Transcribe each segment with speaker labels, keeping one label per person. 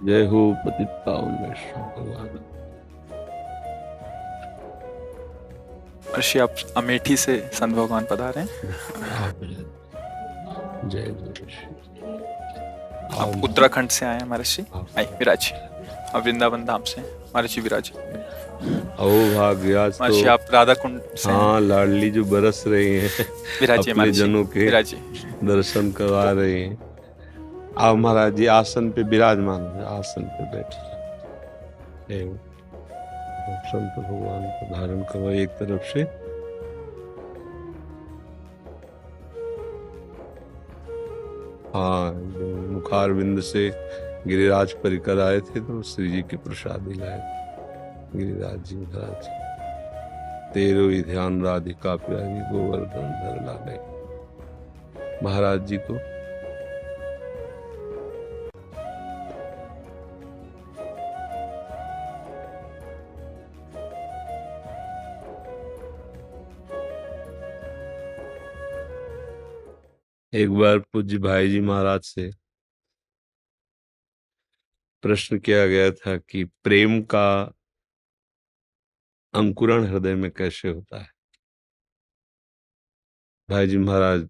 Speaker 1: जय हो पतित पावन वैष्णव भगवान।
Speaker 2: ऋषि, आप अमेठी से संत भगवान पधारे हैं।
Speaker 1: जय जय श्री।
Speaker 2: आप उत्तराखंड से आए हैं महर्षि। आइए विराज। आप वृंदावन धाम से हैं महर्षि, विराज।
Speaker 1: अहो भाग्य, आज
Speaker 2: महर्षि,
Speaker 1: तो
Speaker 2: आप राधा कुंड से हैं।
Speaker 1: हाँ लाडली जो बरस रही हैं
Speaker 2: विराजिए
Speaker 1: अपने
Speaker 2: महर्षि,
Speaker 1: जनों के
Speaker 2: विराजिए।
Speaker 1: दर्शन करवा रही हैं। आओ महाराज जी, आसन पे विराजमान हो, आसन पे बैठे एवं संत भगवान को धारण करो एक तरफ से। हाँ, मुखार बिंद से गिरिराज परिकर आए थे तो श्री जी के प्रसाद दिलाए। गिरिराज जी महाराज, तेरो ही ध्यान राधिका प्यारी गोवर्धन धर लागे। महाराज जी को एक बार पूज्य भाई जी महाराज से प्रश्न किया गया था कि प्रेम का अंकुरण हृदय में कैसे होता है। भाई जी महाराज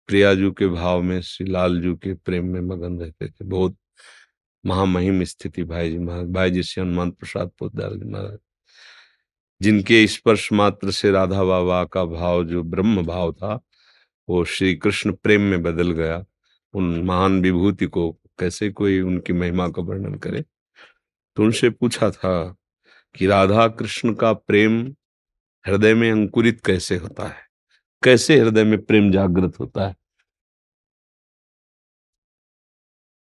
Speaker 1: प्रियाजू के भाव में, श्री लालजू के प्रेम में मगन रहते थे। बहुत महामहिम स्थिति भाई जी महाराज। भाई जी से हनुमान प्रसाद पोद्दार जी महाराज, जिनके स्पर्श मात्र से राधा बाबा का भाव जो ब्रह्म भाव था वो श्री कृष्ण प्रेम में बदल गया। उन महान विभूति को कैसे कोई उनकी महिमा का वर्णन करे। तो उनसे पूछा था कि राधा कृष्ण का प्रेम हृदय में अंकुरित कैसे होता है, कैसे हृदय में प्रेम जागृत होता है।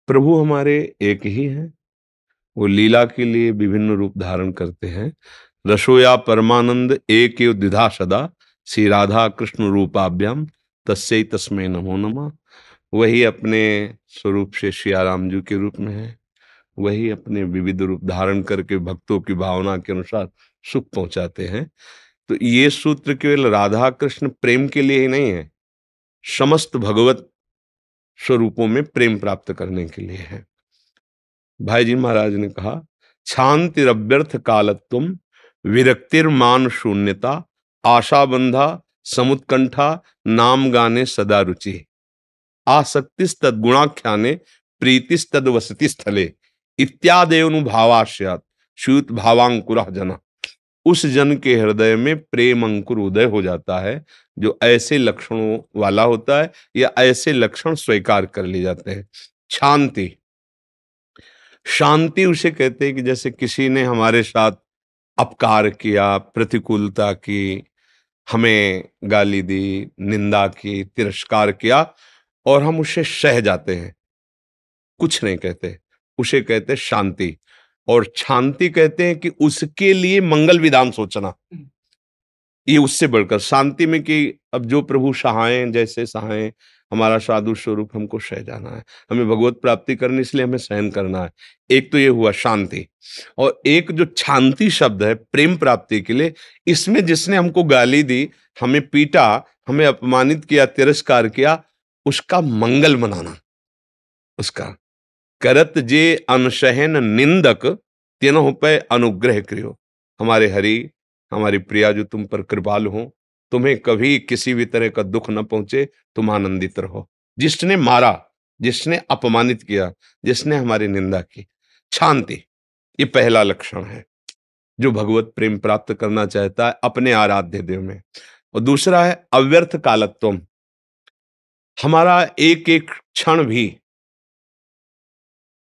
Speaker 1: प्रभु हमारे एक ही हैं, वो लीला के लिए विभिन्न रूप धारण करते हैं। रसोया परमानंद एक एव द्विधा सदा, श्री राधा कृष्ण रूपाभ्याम तस्यै तस्मै नमो नमः। वही अपने स्वरूप से सियाराम जी के रूप में है, वही अपने विविध रूप धारण करके भक्तों की भावना के अनुसार सुख पहुंचाते हैं। तो ये सूत्र केवल राधा कृष्ण प्रेम के लिए ही नहीं है, समस्त भगवत स्वरूपों में प्रेम प्राप्त करने के लिए है। भाई जी महाराज ने कहा, शांतिरव्यर्थ कालत्वम विरक्तिर्मान शून्यता आशाबंधा समुत्कंठा नाम गाने सदा रुचि आसक्तिस्तद गुणाख्याने प्रीतिस्तद वसति स्थले इत्यादेनुभावास्यात् श्यूत भावांकुरः जना। उस जन के हृदय में प्रेम अंकुर उदय हो जाता है जो ऐसे लक्षणों वाला होता है या ऐसे लक्षण स्वीकार कर लिए जाते हैं। शांति, शांति उसे कहते हैं कि जैसे किसी ने हमारे साथ अपकार किया, प्रतिकूलता की, हमें गाली दी, निंदा की, तिरस्कार किया और हम उसे सह जाते हैं, कुछ नहीं कहते, उसे कहते शांति। और शांति कहते हैं कि उसके लिए मंगल विधान सोचना, ये उससे बढ़कर शांति में कि अब जो प्रभु सहायं जैसे सहायं, हमारा साधु स्वरूप हमको सह जाना है, हमें भगवत प्राप्ति करनी इसलिए हमें सहन करना है। एक तो ये हुआ शांति। और एक जो शांति शब्द है प्रेम प्राप्ति के लिए, इसमें जिसने हमको गाली दी, हमें पीटा, हमें अपमानित किया, तिरस्कार किया, उसका मंगल मनाना। उसका करत जे अनसहन निंदक तीनों पे अनुग्रह करियो। हमारे हरि, हमारी प्रिया जो तुम पर कृपालु हो, तुम्हें कभी किसी भी तरह का दुख न पहुंचे, तुम आनंदित रहो। जिसने मारा, जिसने अपमानित किया, जिसने हमारी निंदा की, शांति, ये पहला लक्षण है जो भगवत प्रेम प्राप्त करना चाहता है अपने आराध्य देव में। और दूसरा है अव्यर्थ कालत्वम। हमारा एक एक क्षण भी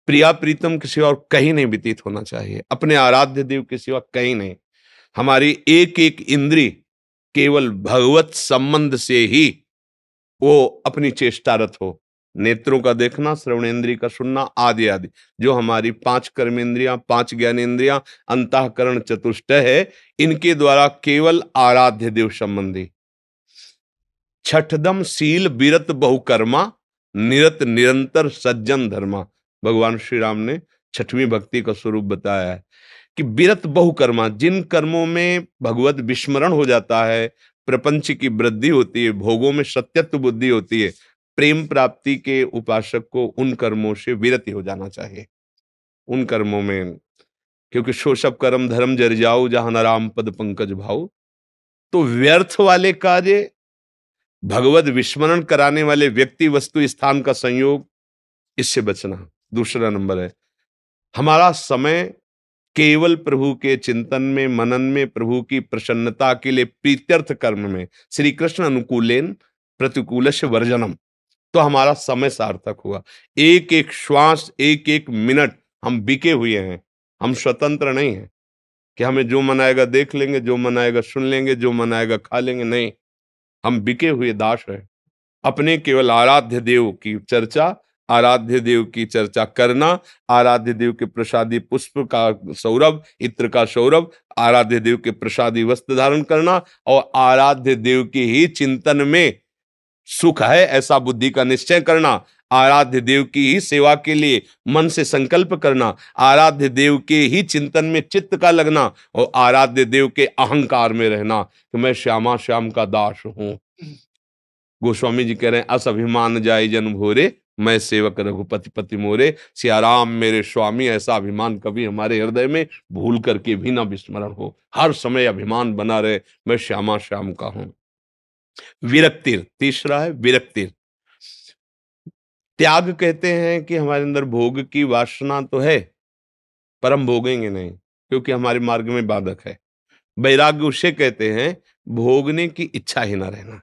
Speaker 1: प्रिया प्रीतम के सिवा और कहीं नहीं व्यतीत होना चाहिए, अपने आराध्य देव के सिवा कहीं नहीं। हमारी एक एक इंद्री केवल भगवत संबंध से ही वो अपनी चेष्टारत हो। नेत्रों का देखना, श्रवणेन्द्रिय का सुनना, आदि आदि जो हमारी 5 कर्मेंद्रियां, 5 ज्ञानेन्द्रियां, अंतःकरण चतुष्ट है, इनके द्वारा केवल आराध्य देव संबंधी। छठदम शील विरत बहुकर्मा निरत निरंतर सज्जन धर्मा। भगवान श्री राम ने छठवीं भक्ति का स्वरूप बताया है कि विरत बहुकर्मा, जिन कर्मों में भगवत विस्मरण हो जाता है, प्रपंच की वृद्धि होती है, भोगों में सत्यत्व बुद्धि होती है, प्रेम प्राप्ति के उपासक को उन कर्मों से विरति हो जाना चाहिए, उन कर्मों में, क्योंकि सो सब कर्म धर्म जर जाऊ जहां न राम पद पंकज भाऊ। तो व्यर्थ वाले कार्य, भगवत विस्मरण कराने वाले व्यक्ति वस्तु स्थान का संयोग, इससे बचना। दूसरा नंबर है हमारा समय केवल प्रभु के चिंतन में, मनन में, प्रभु की प्रसन्नता के लिए प्रीत्यर्थ कर्म में, श्री कृष्ण अनुकूलेन प्रतिकूलस्य वर्जनम, तो हमारा समय सार्थक हुआ। एक एक श्वास, एक एक मिनट हम बिके हुए हैं, हम स्वतंत्र नहीं हैं कि हमें जो मन आएगा देख लेंगे, जो मन आएगा सुन लेंगे, जो मन आएगा खा लेंगे, नहीं, हम बिके हुए दास हैं। अपने केवल आराध्य देव की चर्चा, आराध्य देव की चर्चा करना, आराध्य देव के प्रसादी पुष्प का सौरभ, इत्र का सौरभ, आराध्य देव के प्रसादी वस्त्र धारण करना और आराध्य देव के ही चिंतन में सुख है ऐसा बुद्धि का निश्चय करना, आराध्य देव की ही सेवा के लिए मन से संकल्प करना, आराध्य देव के ही चिंतन में चित्त का लगना और आराध्य देव के अहंकार में रहना कि मैं श्यामा श्याम का दास हूं। गोस्वामी जी कह रहे हैं अस अभिमान जाय जन भोरे, मैं सेवक रघुपति पति मोरे। सियाराम मेरे स्वामी, ऐसा अभिमान कभी हमारे हृदय में भूल करके भी ना विस्मरण हो, हर समय अभिमान बना रहे मैं श्यामा श्याम का हूं। विरक्तिर, तीसरा है विरक्तिर। त्याग कहते हैं कि हमारे अंदर भोग की वासना तो है पर हम भोगेंगे नहीं क्योंकि हमारे मार्ग में बाधक है। वैराग्य उसे कहते हैं भोगने की इच्छा ही ना रहना,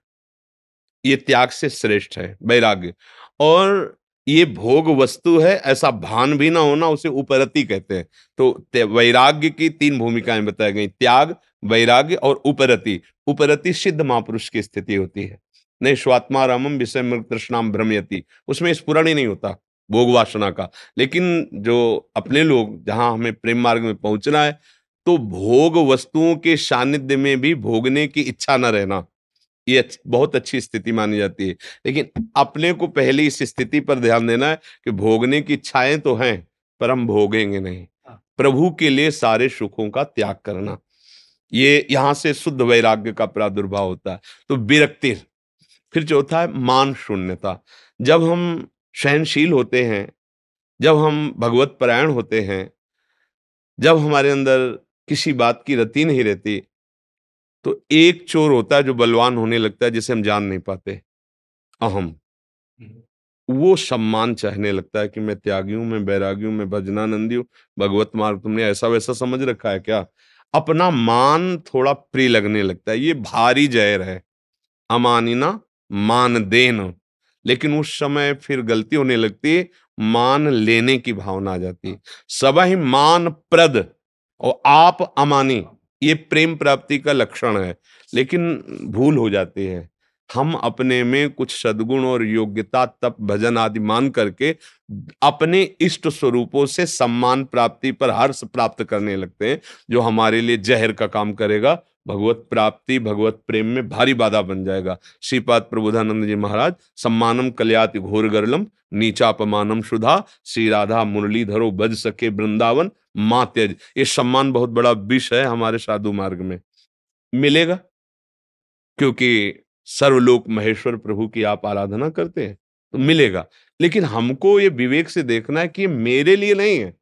Speaker 1: ये त्याग से श्रेष्ठ है वैराग्य। और ये भोग वस्तु है ऐसा भान भी ना होना, उसे उपरति कहते हैं। तो वैराग्य की तीन भूमिकाएं बताई गई, त्याग, वैराग्य और उपरति। उपरति सिद्ध महापुरुष की स्थिति होती है। नहीं स्वात्मा रामम विषय मृग तृष्णाम भ्रमयति, उसमें स्फुरण ही नहीं होता भोग वासना का। लेकिन जो अपने लोग, जहां हमें प्रेम मार्ग में पहुंचना है, तो भोग वस्तुओं के सानिध्य में भी भोगने की इच्छा न रहना, ये बहुत अच्छी स्थिति मानी जाती है। लेकिन अपने को पहले इस स्थिति पर ध्यान देना है कि भोगने की इच्छाएं तो हैं पर हम भोगेंगे नहीं। प्रभु के लिए सारे सुखों का त्याग करना, ये यहां से शुद्ध वैराग्य का प्रादुर्भाव होता है। तो विरक्ति। फिर चौथा है मान शून्यता। जब हम सहनशील होते हैं, जब हम भगवत परायण होते हैं, जब हमारे अंदर किसी बात की रति नहीं रहती, तो एक चोर होता है जो बलवान होने लगता है जिसे हम जान नहीं पाते, अहम। वो सम्मान चाहने लगता है कि मैं त्यागी हूं, मैं बैरागी हूं, मैं भजनानंदी हूं। भगवत मार्ग तुमने ऐसा वैसा समझ रखा है क्या? अपना मान थोड़ा प्रिय लगने लगता है, ये भारी जहर है। अमानिना मान देन, लेकिन उस समय फिर गलती होने लगती है, मान लेने की भावना आ जाती है। सब ही मान प्रद और आप अमानी, ये प्रेम प्राप्ति का लक्षण है। लेकिन भूल हो जाती है, हम अपने में कुछ सद्गुण और योग्यता तप भजन आदि मान करके अपने इष्ट स्वरूपों से सम्मान प्राप्ति पर हर्ष प्राप्त करने लगते हैं, जो हमारे लिए जहर का काम करेगा। भगवत प्राप्ति, भगवत प्रेम में भारी बाधा बन जाएगा। श्रीपाद प्रबोधानंद जी महाराज, सम्मानम कल्याति घोर गरलम, नीचापमानम सुधा, श्री राधा मुरलीधरो बज सके वृंदावन माँ त्यज। ये सम्मान बहुत बड़ा विष है हमारे साधु मार्ग में। मिलेगा क्योंकि सर्वलोक महेश्वर प्रभु की आप आराधना करते हैं तो मिलेगा। लेकिन हमको ये विवेक से देखना है कि ये मेरे लिए नहीं है।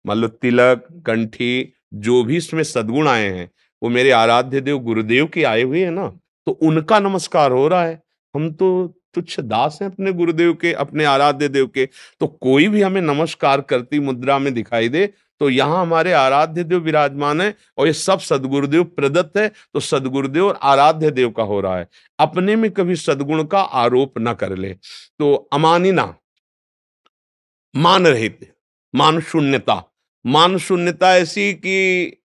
Speaker 1: मान लो तिलक, कंठी, जो भी इसमें सद्गुण आए हैं वो मेरे आराध्य देव गुरुदेव के आए हुए हैं ना, तो उनका नमस्कार हो रहा है। हम तो तुच्छ दास हैं अपने गुरुदेव के, अपने आराध्य देव के। तो कोई भी हमें नमस्कार करती मुद्रा में दिखाई दे तो यहाँ हमारे आराध्य देव विराजमान है और ये सब सदगुरुदेव प्रदत्त है, तो सदगुरुदेव और आराध्य देव का हो रहा है। अपने में कभी सद्गुण का आरोप न कर ले। तो अमानिना, मान रहित, मान शून्यता। मान शून्यता ऐसी कि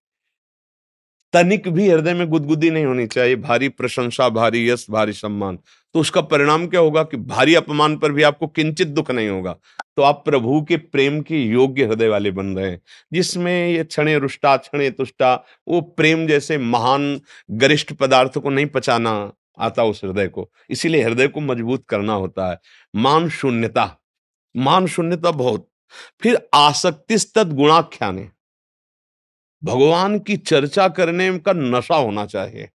Speaker 1: तनिक भी हृदय में गुदगुदी नहीं होनी चाहिए। भारी प्रशंसा, भारी यश, भारी सम्मान, तो उसका परिणाम क्या होगा कि भारी अपमान पर भी आपको किंचित दुख नहीं होगा। तो आप प्रभु के प्रेम के योग्य हृदय वाले बन रहे हैं, जिसमें ये क्षणे रुष्टा क्षणे तुष्टा, वो प्रेम जैसे महान गरिष्ठ पदार्थ को नहीं पचाना आता उस हृदय को। इसीलिए हृदय को मजबूत करना होता है। मान शून्यता, मान शून्यता बहुत। फिर आसक्तिस्तद गुणाख्याने, भगवान की चर्चा करने का नशा होना चाहिए।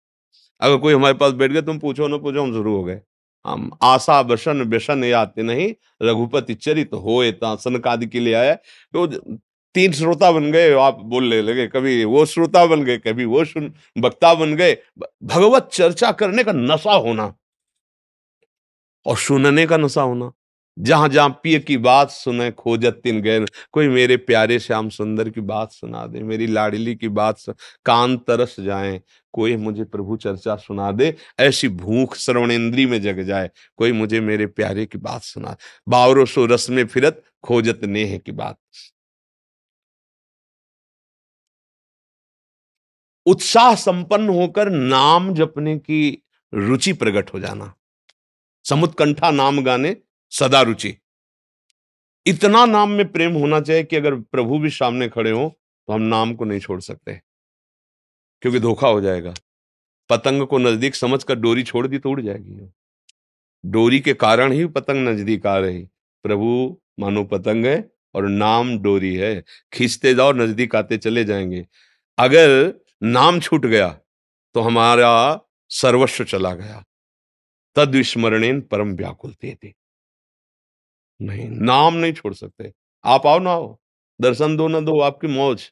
Speaker 1: अगर कोई हमारे पास बैठ गया, तुम पूछो ना पूछो हम शुरू हो गए। हम आशा वसन व्यसन याति नहीं, रघुपति चरित होए ता सनकादि के लिए आया। तो तीन श्रोता बन गए, आप बोलने लगे, कभी वो श्रोता बन गए, कभी वो सुन वक्ता बन गए। भगवत चर्चा करने का नशा होना और सुनने का नशा होना। जहां जहां पिय की बात सुने खोजत तिन गैर, कोई मेरे प्यारे श्याम सुंदर की बात सुना दे, मेरी लाडली की बात कान तरस जाएं, कोई मुझे प्रभु चर्चा सुना दे, ऐसी भूख श्रवणेन्द्री में जग जाए, कोई मुझे मेरे प्यारे की बात सुना। बावरो सो रस में फिरत खोजत नेह की बात। उत्साह संपन्न होकर नाम जपने की रुचि प्रकट हो जाना। समुत्कंठा नाम गाने सदा रुचि। इतना नाम में प्रेम होना चाहिए कि अगर प्रभु भी सामने खड़े हो तो हम नाम को नहीं छोड़ सकते, क्योंकि धोखा हो जाएगा। पतंग को नजदीक समझकर डोरी छोड़ दी तो उड़ जाएगी। डोरी के कारण ही पतंग नजदीक आ रही। प्रभु मानो पतंग है और नाम डोरी है, खींचते जाओ नजदीक आते चले जाएंगे। अगर नाम छूट गया तो हमारा सर्वस्व चला गया। तद विस्मरणेन परम व्याकुल थे। नहीं, नाम नहीं छोड़ सकते। आप आओ ना आओ, दर्शन दो ना दो, आपकी मौज।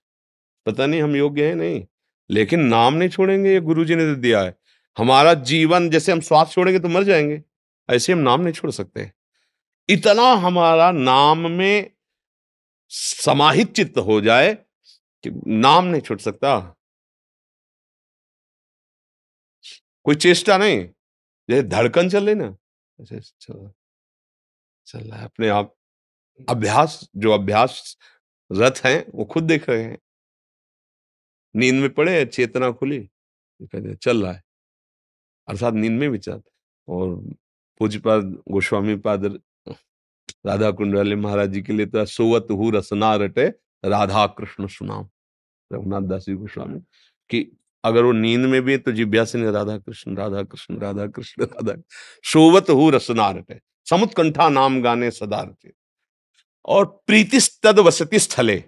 Speaker 1: पता नहीं हम योग्य हैं नहीं, लेकिन नाम नहीं छोड़ेंगे, ये गुरु जी ने तो दिया है। हमारा जीवन, जैसे हम श्वास छोड़ेंगे तो मर जाएंगे, ऐसे हम नाम नहीं छोड़ सकते। इतना हमारा नाम में समाहित चित्त हो जाए कि नाम नहीं छूट सकता। कोई चेष्टा नहीं, जैसे धड़कन चल रही ना, ऐसे चल रहा है अपने आप। अभ्यास, जो अभ्यास रथ हैं वो खुद देख रहे हैं। नींद में पड़े, चेतना खुली, कहते चल रहा है, अर्थात नींद में भी चल। और पूज्यपाद गोस्वामी पाद राधा कुंड वाले महाराज जी के लिए तो सोवत हु रसना रटे राधा कृष्ण सुनाम, रघुनाथ दास जी गोस्वामी, कि अगर वो नींद में भी है तो जिब्या से नहीं राधा कृष्ण राधा कृष्ण राधा कृष्ण राधा। सोवत हु रसना रटे, समुत्कंठा नाम गाने सदा रटे। और प्रीतिस्तद वसति स्थले,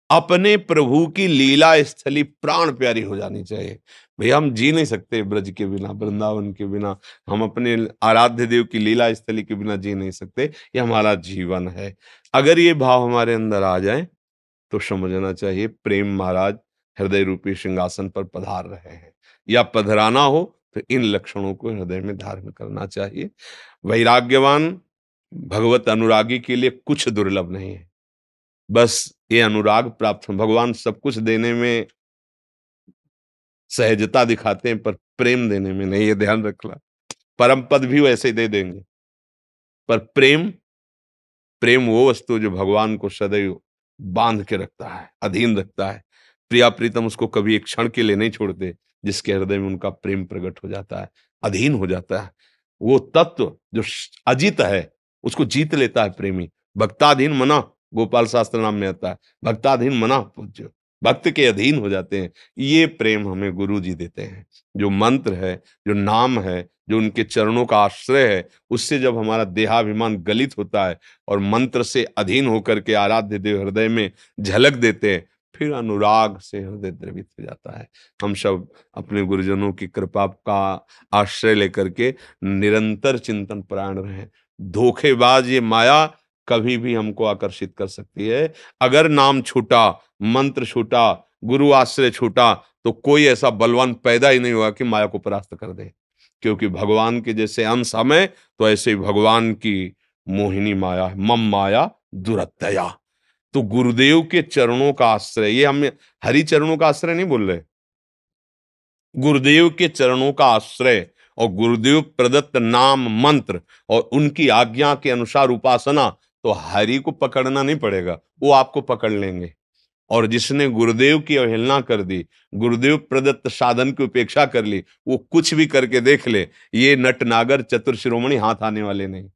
Speaker 1: अपने प्रभु की लीला स्थली प्राण प्यारी हो जानी चाहिए। भैया हम जी नहीं सकते ब्रज के बिना, वृंदावन के बिना, हम अपने आराध्य देव की लीला स्थली के बिना जी नहीं सकते। ये हमारा जीवन है। अगर ये भाव हमारे अंदर आ जाए तो समझना चाहिए प्रेम महाराज हृदय रूपी सिंहासन पर पधार रहे हैं, या पधराना हो तो इन लक्षणों को हृदय में धारण करना चाहिए। वैराग्यवान भगवत अनुरागी के लिए कुछ दुर्लभ नहीं है, बस ये अनुराग प्राप्त हो। भगवान सब कुछ देने में सहजता दिखाते हैं, पर प्रेम देने में नहीं, ये ध्यान रखना। परम पद भी वैसे दे देंगे, पर प्रेम, प्रेम वो वस्तु जो भगवान को सदैव बांध के रखता है, अधीन रखता है। प्रिया प्रीतम उसको कभी एक क्षण के लिए नहीं छोड़ते, जिसके हृदय में उनका प्रेम प्रकट हो जाता है, अधीन हो जाता है। वो तत्व जो अजीत है उसको जीत लेता है प्रेमी। भक्ताधीन मना, गोपाल शास्त्र नाम में आता है, भक्ताधीन मना पूज्य, भक्त के अधीन हो जाते हैं। ये प्रेम हमें गुरु जी देते हैं। जो मंत्र है, जो नाम है, जो उनके चरणों का आश्रय है, उससे जब हमारा देहाभिमान गलित होता है और मंत्र से अधीन होकर के आराध्य देव हृदय में झलक देते हैं, फिर अनुराग से हृदय द्रवित हो जाता है। हम सब अपने गुरुजनों की कृपा का आश्रय लेकर के निरंतर चिंतन परायण रहे। धोखेबाज ये माया कभी भी हमको आकर्षित कर सकती है। अगर नाम छूटा, मंत्र छूटा, गुरु आश्रय छूटा, तो कोई ऐसा बलवान पैदा ही नहीं हुआ कि माया को परास्त कर दे। क्योंकि भगवान के जैसे अंश हमें, तो ऐसे ही भगवान की मोहिनी माया है, मम माया दुरत्यया। तो गुरुदेव के चरणों का आश्रय, ये हम हरि चरणों का आश्रय नहीं बोल रहे, गुरुदेव के चरणों का आश्रय और गुरुदेव प्रदत्त नाम मंत्र और उनकी आज्ञा के अनुसार उपासना, तो हरि को पकड़ना नहीं पड़ेगा, वो आपको पकड़ लेंगे। और जिसने गुरुदेव की अवहेलना कर दी, गुरुदेव प्रदत्त साधन की उपेक्षा कर ली, वो कुछ भी करके देख ले, ये नटनागर चतुर शिरोमणि हाथ आने वाले नहीं।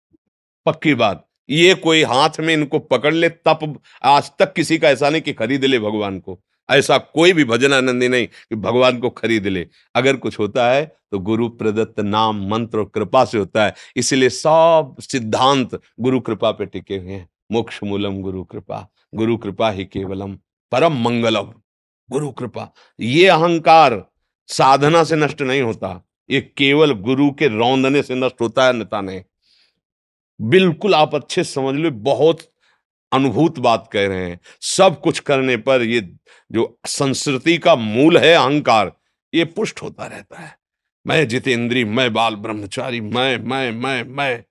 Speaker 1: पक्की बात, ये कोई हाथ में इनको पकड़ ले, तप आज तक किसी का ऐसा नहीं कि खरीद ले भगवान को। ऐसा कोई भी भजनानंदी नहीं कि भगवान को खरीद ले। अगर कुछ होता है तो गुरु प्रदत्त नाम मंत्र और कृपा से होता है। इसलिए सब सिद्धांत गुरु कृपा पे टिके हुए हैं। मोक्ष मूलम गुरु कृपा ही केवलम परम मंगलम। गुरु कृपा, ये अहंकार साधना से नष्ट नहीं होता, ये केवल गुरु के रौंदने से नष्ट होता है, अन्यथा नहीं। बिल्कुल आप अच्छे से समझ लो, बहुत अनुभूत बात कह रहे हैं। सब कुछ करने पर ये जो संस्कृति का मूल है अहंकार, ये पुष्ट होता रहता है। मैं जितेंद्री, मैं बाल ब्रह्मचारी, मैं।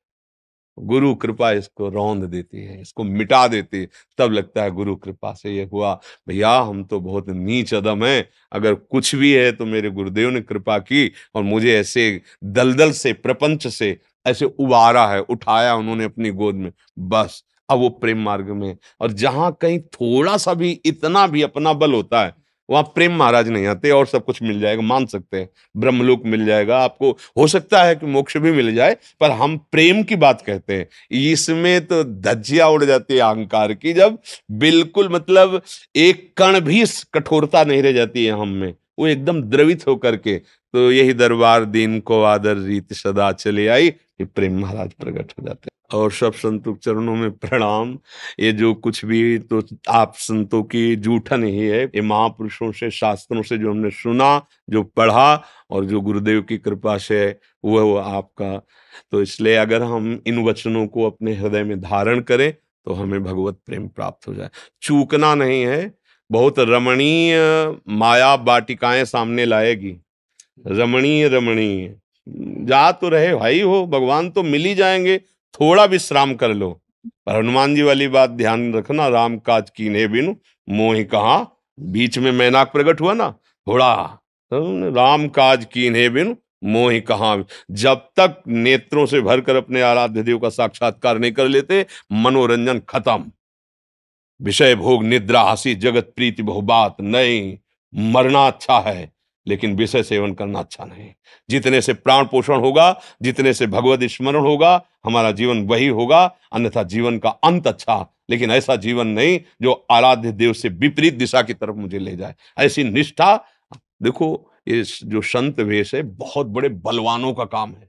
Speaker 1: गुरु कृपा इसको रौंद देती है, इसको मिटा देती है। तब लगता है गुरु कृपा से ये हुआ। भैया हम तो बहुत नीच अदम है, अगर कुछ भी है तो मेरे गुरुदेव ने कृपा की और मुझे ऐसे दलदल से, प्रपंच से ऐसे उबारा है, उठाया उन्होंने अपनी गोद में, बस। अब वो प्रेम मार्ग में, और जहां कहीं थोड़ा सा भी, इतना भी अपना बल होता है, वहां प्रेम महाराज नहीं आते और सब कुछ मिल जाएगा, मान सकते हैं। ब्रह्मलोक मिल जाएगा आपको, हो सकता है कि मोक्ष भी मिल जाए, पर हम प्रेम की बात कहते हैं। इसमें तो धज्जियां उड़ जाती है अहंकार की, जब बिल्कुल मतलब एक कण भी कठोरता नहीं रह जाती है हम में, वो एकदम द्रवित होकर के। तो यही दरबार दीन को आदर रीत सदा चले आई, कि प्रेम महाराज प्रकट हो जाते हैं। और सब संतों के चरणों में प्रणाम। ये जो कुछ भी तो आप संतों की जूठन ही है, ये महापुरुषों से, शास्त्रों से जो हमने सुना, जो पढ़ा, और जो गुरुदेव की कृपा से वो आपका। तो इसलिए अगर हम इन वचनों को अपने हृदय में धारण करें तो हमें भगवत प्रेम प्राप्त हो जाए। चूकना नहीं है। बहुत रमणीय माया वाटिकाएं सामने लाएगी, रमणीय रमणीय। जा तो रहे भाई, हो भगवान तो मिल ही जाएंगे, थोड़ा विश्राम कर लो। पर हनुमान जी वाली बात ध्यान रखना, राम काज कीन्हे बिनु मोहि कहाँ। बीच में मैनाक प्रकट हुआ ना, थोड़ा राम काज कीन्हे बिनु मोहि कहाँ। जब तक नेत्रों से भरकर अपने आराध्य देव का साक्षात्कार नहीं कर लेते, मनोरंजन खत्म। विषय भोग निद्रा हंसी जगत प्रीति बहुबात नहीं। मरना अच्छा है, लेकिन विषय सेवन करना अच्छा नहीं। जितने से प्राण पोषण होगा, जितने से भगवत स्मरण होगा, हमारा जीवन वही होगा। अन्यथा जीवन का अंत अच्छा, लेकिन ऐसा जीवन नहीं जो आराध्य देव से विपरीत दिशा की तरफ मुझे ले जाए। ऐसी निष्ठा, देखो ये जो संत वेश है, बहुत बड़े बलवानों का काम है।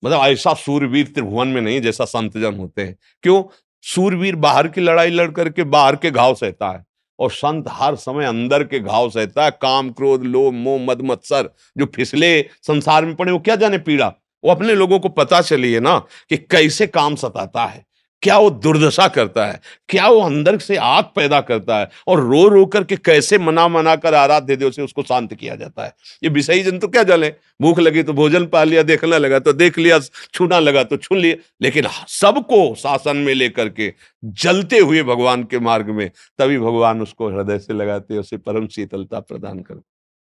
Speaker 1: मतलब ऐसा सूरवीर त्रिभुवन में नहीं जैसा संत जन होते हैं। क्यों? सूरवीर बाहर की लड़ाई लड़ करके बाहर के घाव सहता है, और संत हर समय अंदर के घाव सहता है। काम क्रोध लोभ मोह मद मत्सर जो फिसले संसार में पड़े, वो क्या जाने पीड़ा। वो अपने लोगों को पता चली है ना कि कैसे काम सताता है, क्या वो दुर्दशा करता है, क्या वो अंदर से आग पैदा करता है, और रो रो करके कैसे मना मना कर आराध्य देव से उसको शांत किया जाता है। ये विषयी जन तो क्या जाने, भूख लगी तो भोजन पा लिया, देखना लगा तो देख लिया, छूना लगा तो छू लिया, लेकिन सबको शासन में लेकर के जलते हुए भगवान के मार्ग में, तभी भगवान उसको हृदय से लगाते, उसे परम शीतलता प्रदान करते।